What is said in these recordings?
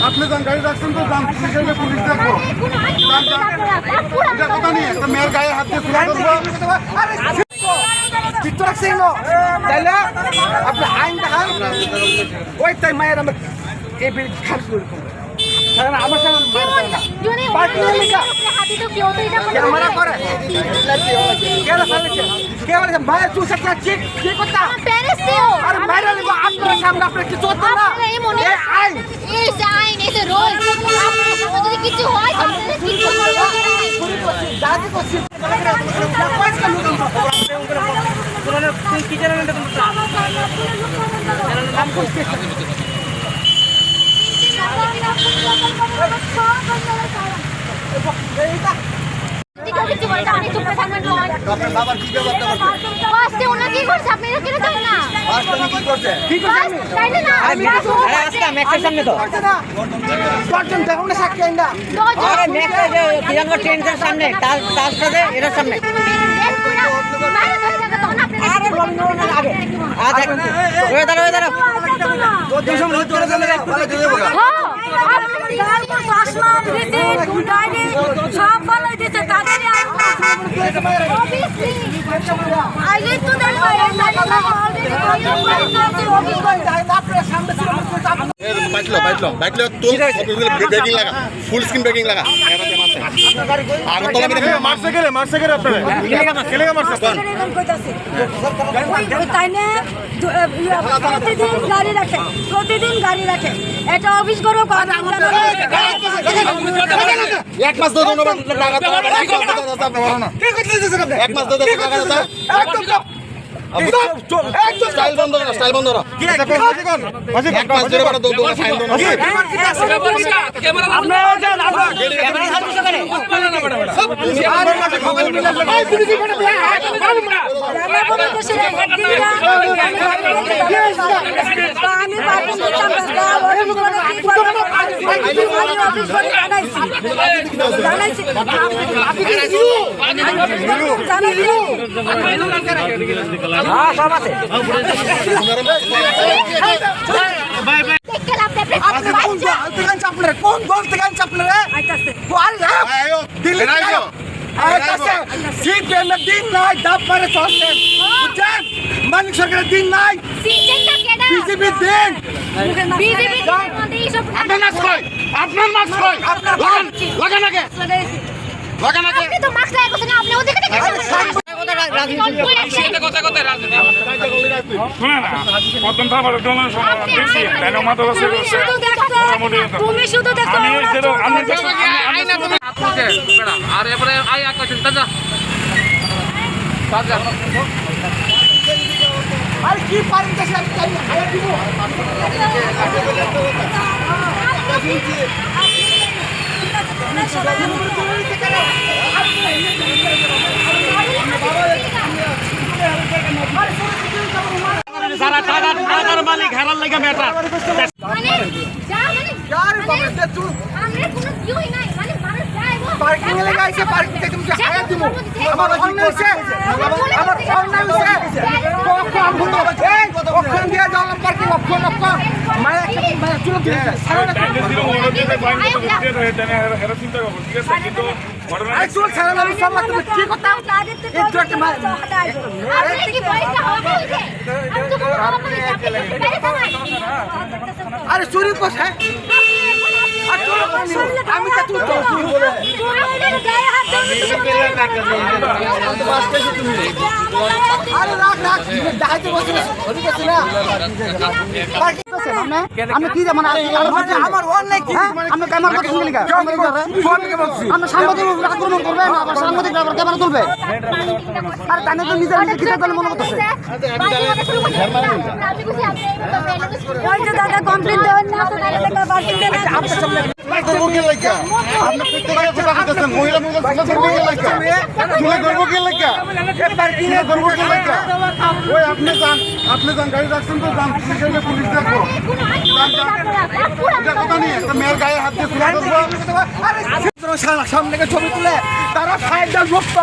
আপনি যান গাড়ি রাখছেন তো যান পুলিশ দেখবো কথা নিয়ে একটা মেয়ের গায়ে হাত দিয়ে চিত্র রাখছেন তাইলে আপনি আইন দেখান ওই তাই মায়ের আমার এই খারাপ করে আমার সঙ্গে ক্যামেরা করে ক্যামেরা মায়ের চুল সাথে কি করতা আর মায়ের আপনার সামনে আপনার কিছু হতো না এই আইন এই যে রোল আপনার সামনে যদি কিছু হয় তাহলে কিছু করবে দাদি করছি তুই কি জানেন এটা তুমি নাম করছিস আপনার বাবার কি ব্যবস্থা করছে ওনা কি করছে আপনি কেন জানেন না কি করছে কি করছে তাইলে না আজকে ম্যাক্সের সামনে তো দশজন দেখো না সাক্ষী আইনা আরে ম্যাক্সে যে তিরঙ্গা ট্রেনের সামনে তার সাথে এর সামনে আরে বন্ধ না আগে দেখ ওই দাঁড়া তো সব রোজ করে চলে ভালো দিয়ে দেবো হ্যাঁ আপনি গাল को আসলাম দিতে গুন্ডাইনি সব বলে দিতে তাড়াতাড়ি অবভিয়াসলি আইলে তো দেখো বাইকলো তো ব্রেকিং লাগা ফুল স্ক্রিন ব্রেকিং লাগা মারছে গেলে আপনারা কেলেগা মারছে তাইনে প্রতিদিন গাড়ি রাখে এটা অফিস করো এক মাস ধরে এক মাস ধরে স্টাইল বন্ধ করো স্টাইল বন্ধ করো এক মাস ধরে বড় দৌড় সাইন দোনো সব আছে কোন দল থেকে আনছে আপনারা দিল্লি সিপিএমের দিন নাই ডাব মারে চলছেন বুঝছেন মানিক সরকারের দিন নাই বিজেপির দিন আপনার মাস্ক কই আপনার মাস্ক কই লাগা নাকে লাগা নাকে আপনি তো মাস্ক লাগাই বসেন আপনি ওদিকে দেখেন কথা রাজনীতি শুনে না প্রথম খাবার দেখছি মাথা তুমি শুধু দেখো আর এরপরে আই এক চিন্তা আর কি পারেন দেশে আমি চাই আয়া দিব সারা টাকার মালিক হারার লাগা ম্যাটার মানে যা মানে यार बाबा ते तू আমরা কোনো কিউই নাই মানে মানুষ যাইবো পার্কিং এ লাগাইছে পার্কিং থেকে তুমি আয়া দিব আমার অন্য হইছে আমার অন্য হইছে কখন ভুল হবে কখন দিয়া যাওয়ার পার্কিং অপশন মায়া চুলো দিয়ে সারা চুল ছাড়া না সব মাত্র কি কথা এই দুটো মার আপনি কি পয়সা হবে আমি তো কোনো হবে না আরে চুরি কোথায় হ্যাঁ আমি তো তুই তো গায়ে হাত আরে রাখ দাইতে বসে হরি গেছে না আমি কি যেমন আমার অনেক কি আমি ক্যামেরা কথা শুনলি কা আমরা সাংবাদিক আক্রমণ করবে না আবার সাংবাদিক ক্যামেরা তুলবে আরে তানে তো নিজের নিজে কিটা দল মনে করতেছে ওই যে দাদা কমপ্লেইন দেন না তো দাদা পার্কিং দেন করবো কে লাগা আপনি প্রত্যেকটা কথা বলতেছেন মহিলা মহিলা চুলে করবো কে লাগা চুলে করবো কে লাগা চুলে করবো কে লাগা ওই আপনি যান গাড়ি রাখছেন তো যান পুলিশ দেখবো এটা কথা নেই একটা মেয়ের গায়ে হাত দিয়ে চুলে করবো সামনে থেকে ছবি তুলে তারা সাইড ডাল মুক্ত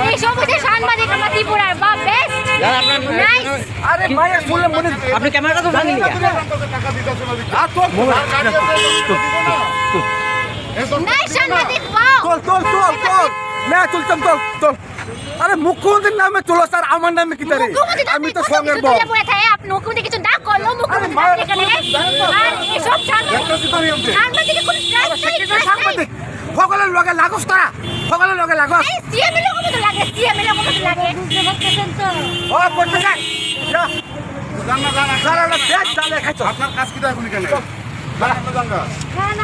এই সব হচ্ছে সাংবাদিক আমরা ত্রিপুরার বা বেস্ট নাইস আরে মায়ের ফুলে মনে আপনি ক্যামেরাটা তো ভাঙিনি টাকা দিতে চলে আর তোর নাইস সাংবাদিক ওয়াও তোল না তুলতাম তোল আরে মুখ্যমন্ত্রীর নামে তোলো স্যার আমার নামে কি তারে আমি তো সঙ্গে বল আপনি মুখ্যমন্ত্রী কিছু না করলো মুখ্যমন্ত্রী এখানে আর এই সব সাংবাদিক কোন সাংবাদিক সকলের লগে লাগোস তারা সকলের লগে লাগোস এই সিএম এর লোক মতো লাগে সিএম এর লোক মতো লাগে বুঝতেছেন তো ও করতে যাই সারা দেশ চালে খাইছো আপনার কাজ কি এখন কেন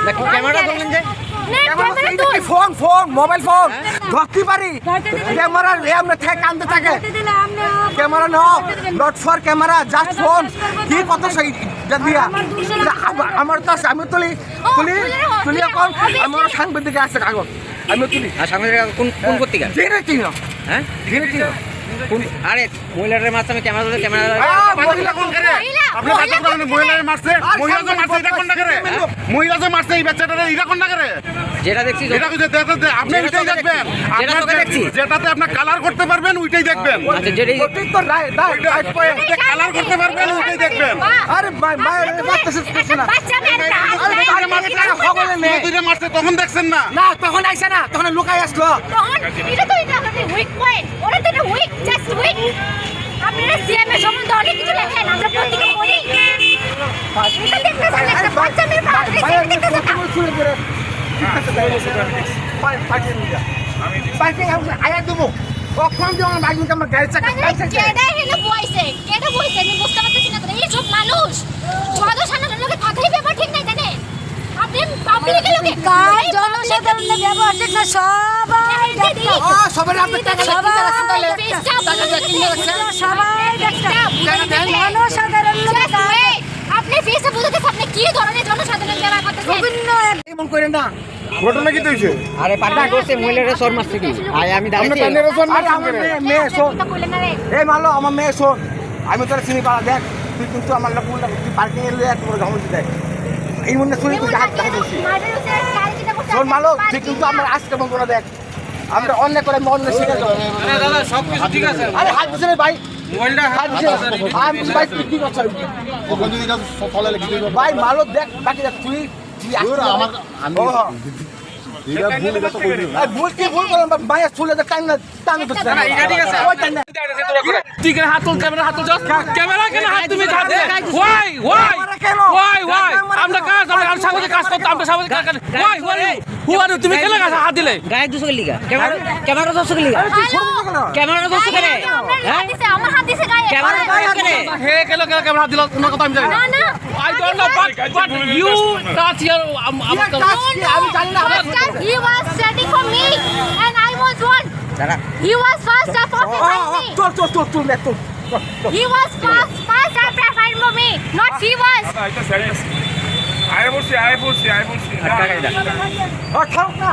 দেখো ক্যামেরাটা ধরলেন যে ফোন মোবাইল ফোন ধরতে পারি ক্যামেরা আমরা থেকে কান্দে থাকে camera not for camera just phone কি কত সেই দিয়া আমার তো আছে আমি তুলি এখন আমার সাংবাদিক আছে কাগজ আমি তুলি আর সামনে কোন কোন পত্রিকা জেনে চিনো হ্যাঁ কোন আরে মহিলাদের মাঝখানে ক্যামেরা ধরে ক্যামেরা মহিলা কোন করে আপনি বাচ্চা কোন মহিলা মারছে মহিলা যে মারছে এটা কোন না করে মহিলা যে মারছে এই বাচ্চাটারে এটা কোন না করে যেটা দেখছি এটা কইতে দেখতে আপনি ওইটাই দেখবেন যেটা তোকে দেখছি যেটাতে আপনি কালার করতে পারবেন ওইটাই দেখবেন আচ্ছা যেটাই ঠিক তো রাইট পয়েন্ট কালার করতে পারবেন ওইটাই দেখবেন আরে মায়ের বাচ্চা শিখছে না বাচ্চা মেরে আরে সকলে নেই দুইটা মারছে তখন দেখছেন না না তখন আইছে না তখন লুকাই আসলো তখন এটা তো এটা আমাদের উইক পয়েন্ট ওরা তো এটা উইক জাস্ট উইক আপনারা সিএম এর সম্বন্ধে অনেক কিছু লেখেন আমরা পত্রিকা পড়ি এটা দেখতেছেন একটা বাচ্চা মেয়ে মায়ের দেখতেছেন ছুড়ে করে পার্কিং আয়া দেবো কখন দিয়ে আমার বাইক আমার গাড়ি চাকা কেডা হেলে বইছে কেডা বইছে আমি বুঝতে পারতেছি না তো এই সব মানুষ জনসাধারণের লোকে কথাই ব্যাপার ঠিক নাই জানেন আপনি পাবলিকের লোকে কার জনসাধারণের ব্যবহার ঠিক না সবাই দেখতে সবাই আপনার টাকা সবাই জনসাধারণ আপনি ফেসে বুঝতে আপনি কি ধরনের জনসাধারণ ব্যবহার করতেছেন বিভিন্ন এমন করে না ঘটনা কি হইছে আরে পার্টি করছে মহিলারা শর্ট মারছে কি আয় আমি দাঁড়িয়েছি আরে আমার মেয়ে শোন কথা কইলেন না রে এই মানলো আমার মেয়ে শোন আমি তোর চিনি পাড়া দেখ তুই কিন্তু আমার লোক পার্কিং এর এক তোর ঘামছি দেখ এই মনে শুনি তুই হাত দেখা দিচ্ছি শোন মালো তুই কিন্তু আমার আজকে বন্ধ করে দেখ আমরা অন্য করে অন্য শিখে যাবো দাদা সবকিছু ঠিক আছে আরে হাত দিছে রে ভাই মোবাইলটা হাত দিছে আমি ভাই তুই কি করছিস তখন যদি এটা ফলে লিখে দিল ভাই মালো দেখ বাকি দেখ তুই আমার আমি এটা ভুল এটা তো কইলি ভুল করলাম ভাইয়া চুলে তো টান দিচ্ছে না এটা ঠিক আছে ওই টান তুই কেন হাত তুল ক্যামেরা হাত তুল ক্যামেরা কেন হাত তুমি হাতে ওয়াই আমরা কাজ আমরা সামনে কাজ করতে আমরা সামনে কাজ ওয়াই হু আর তুমি কেন হাত দিলে গায়ে দুশো কে লিগা ক্যামেরা দশো কে লিগা ক্যামেরা দশো কে রে আমার হাত দিছে গায়ে ক্যামেরা গায়ে কে রে হে কেন ক্যামেরা হাত দিল তোমার কথা আমি জানি না না না I don't know but you touch your আমি জানি না he was setting for me and I was one দাঁড়া he was first up of me চল নে চল he was first up for me not he was আয় বলছি ও থাক না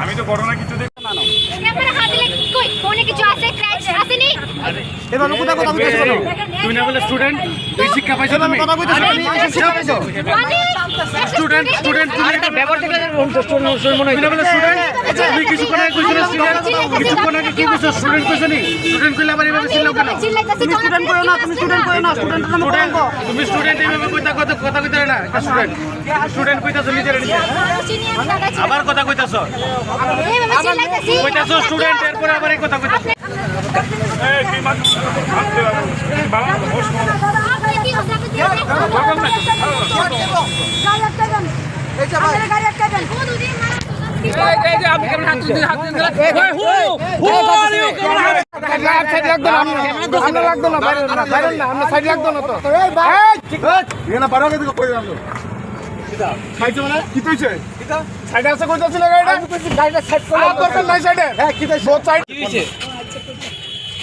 আমি তো ঘটনা কিছু দেখি ক্যামেরা হাত দিলে কই ফোনে কিছু আছে ক্র্যাশ আসেনি এবার কোথা কথা বলছিস কেন তুমি না বলে স্টুডেন্ট তুই শিক্ষা পাইছো তুমি কথা বলছিস শিক্ষা পাইছো স্টুডেন্ট আর একটা ব্যাপার থেকে শুন মনে তুমি না বলে স্টুডেন্ট তুমি কিছুক্ষণ আগে কইছো স্টুডেন্ট কিছুক্ষণ আগে কি কইছো স্টুডেন্ট কইছো নি স্টুডেন্ট কইলা বাড়ি ভাবে ছিল কেন তুমি স্টুডেন্ট করো না তুমি স্টুডেন্ট করো না স্টুডেন্ট তুমি স্টুডেন্ট এইভাবে কথা কইতে না স্টুডেন্ট কইতাছো নিজের আবার কথা কইতাছো কইতাছো স্টুডেন্ট এরপর আবার এই কথা কইতাছো এই তুই মাত বাবা বস এই যে আপনি কেমন হাত দিন হু আর ইউ কেমন হাত সাইড লাগতো না আমরা লাগতো না বাইরে না আমরা সাইড লাগতো না তো এই ভাই এখানে বারো কে দিকে কই রাখলো খাইছো মানে কি কইছে সাইডে আছে কইতাছ না গাড়িটা গাড়িটা সাইড করে আর দরকার নাই সাইডে হ্যাঁ কি তাই বোথ সাইড কি হইছে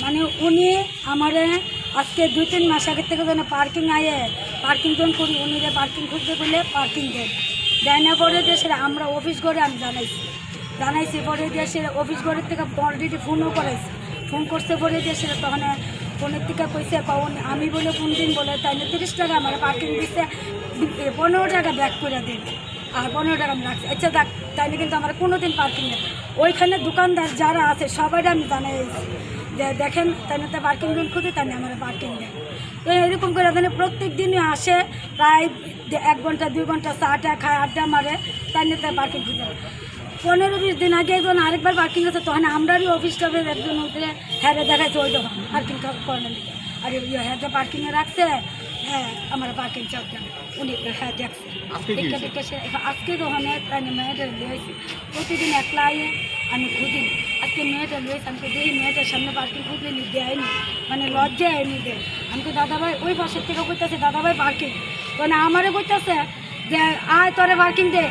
মানে উনি আমারে আজকে 2-3 মাস আগে থেকে যেন পার্কিং আয়ে পার্কিং জন করি উনি পার্কিং খুঁজতে বলে পার্কিং দেন দেয় না পরে দিয়ে সেটা আমরা অফিস ঘরে আমি জানাইছি পরে দিয়ে সেটা অফিস ঘরের থেকে অলরেডি ফোনও করাইছি, ফোন করছে পরে দিয়ে সেটা তখন ফোনের থেকে কইছে কখন আমি বলে কোন দিন বলে তাই 30 টাকা আমার পার্কিং দিচ্ছে, 15 টাকা ব্যাক করে দিন আর 15 টাকা আমি রাখছি। আচ্ছা দেখ তাইলে কিন্তু আমার কোনো দিন পার্কিং নেই। ওইখানে দোকানদার যারা আছে সবাই আমি জানাইছি যে দেখেন তাই না পার্কিং রুম খুঁজে তাই আমার পার্কিং দেন। তো এরকম করে মানে প্রত্যেক দিনই আসে প্রায় 1 ঘন্টা 2 ঘন্টা চা খায় আড্ডা মারে তাই না পার্কিং খুঁজে। 15-20 দিন আগে একজন আরেকবার পার্কিং আছে তখন আমরারই অফিস স্টাফের একজন উঠলে হ্যাঁ দেখাচ্ছে ওই দোকান পার্কিং করানোর দিকে আর হ্যাঁ যে পার্কিংয়ে রাখছে হ্যাঁ আমার পার্কিং চাপ দেন উনি হ্যাঁ দেখছে দেখে সে আজকে দোকানে তাই মেয়েটা লিয়েছি প্রতিদিন একলা আইয়ে আমি খুঁজি আজকে মেয়েটা লিয়েছি আমি দেখি মেয়েটার সামনে পার্কিং খুঁজলে দেয়নি মানে লজ্জায় আইনি দেয়। আমি তো দাদাভাই ওই পাশের থেকে বলতেছে দাদাভাই পার্কিং মানে আমারে বলতেছে যে আয় তোরে পার্কিং দে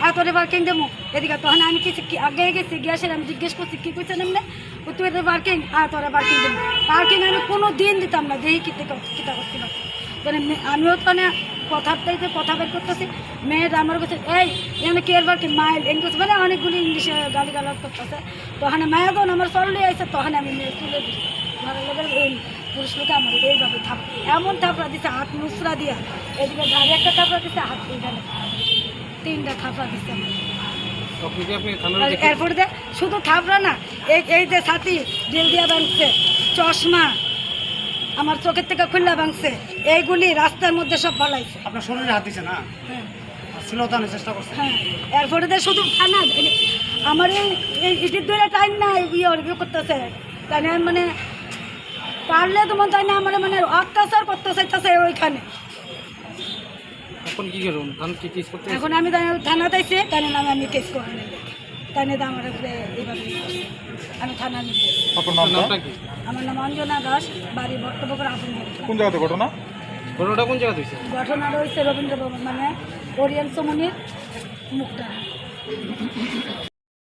আয় তোরে পার্কিং দেবো এদিকে তখন আমি কিছু আগে গেছি গ্যাসের আমি জিজ্ঞেস করছি কী করছেন এমনি তুই এদের পার্কিং তোরে পার্কিং দেবো পার্কিং আমি কোনো দিন দিতাম না দেখি কিতা করতে পারছি মানে আমিও তো কথাটাইতে কথা বের করতেছি মেয়েটা আমার কাছে এই এখানে কেয়ার পার্কিং মাইল এগুলো মানে অনেকগুলি ইংলিশে গালিগালাজ করতেছে তখন মায়া তখন আমার চলে আসছে তখন আমি মেয়ে তুলে দিচ্ছি পুরুষ লোকে আমার এইভাবে এমন থাপড়া দিচ্ছে হাত মুসরা দিয়া এদিকে গাড়ি একটা থাপড়া দিচ্ছে হাত এইখানে 3টা থাপড়া দিচ্ছে এরপরে দে শুধু থাপড়া না এই যে ছাতি ডিল দিয়া ভাঙছে চশমা আমার চোখের থেকে খুললা ভাঙছে এইগুলি রাস্তার মধ্যে সব ফালাইছে। আপনার শরীরে হাত দিছে না? হ্যাঁ শ্লীলতাহানির চেষ্টা করছে। হ্যাঁ এরপরে দে শুধু না আমার এই ইটির দূরে টাইম না ইয়ে করতেছে তাই না মানে পারলে তোমার তাই না আমার মানে অত্যাচার করতে চাইতেছে ওইখানে। এখন কি করুন কি কেস করতে এখন আমি থানা তাইছে তাই নামে আমি কেস করে নেব তাই না আমার উপরে এইভাবে আমি থানা নিতে। নামটা কি? আমার নাম অঞ্জনা দাস বাড়ি বর্তমান আপন। কোন জায়গাতে ঘটনা? ঘটনাটা কোন জায়গা হয়েছে? ঘটনা রয়েছে রবীন্দ্র ভবন মানে ওরিয়েন্ট সমনির মুখটা।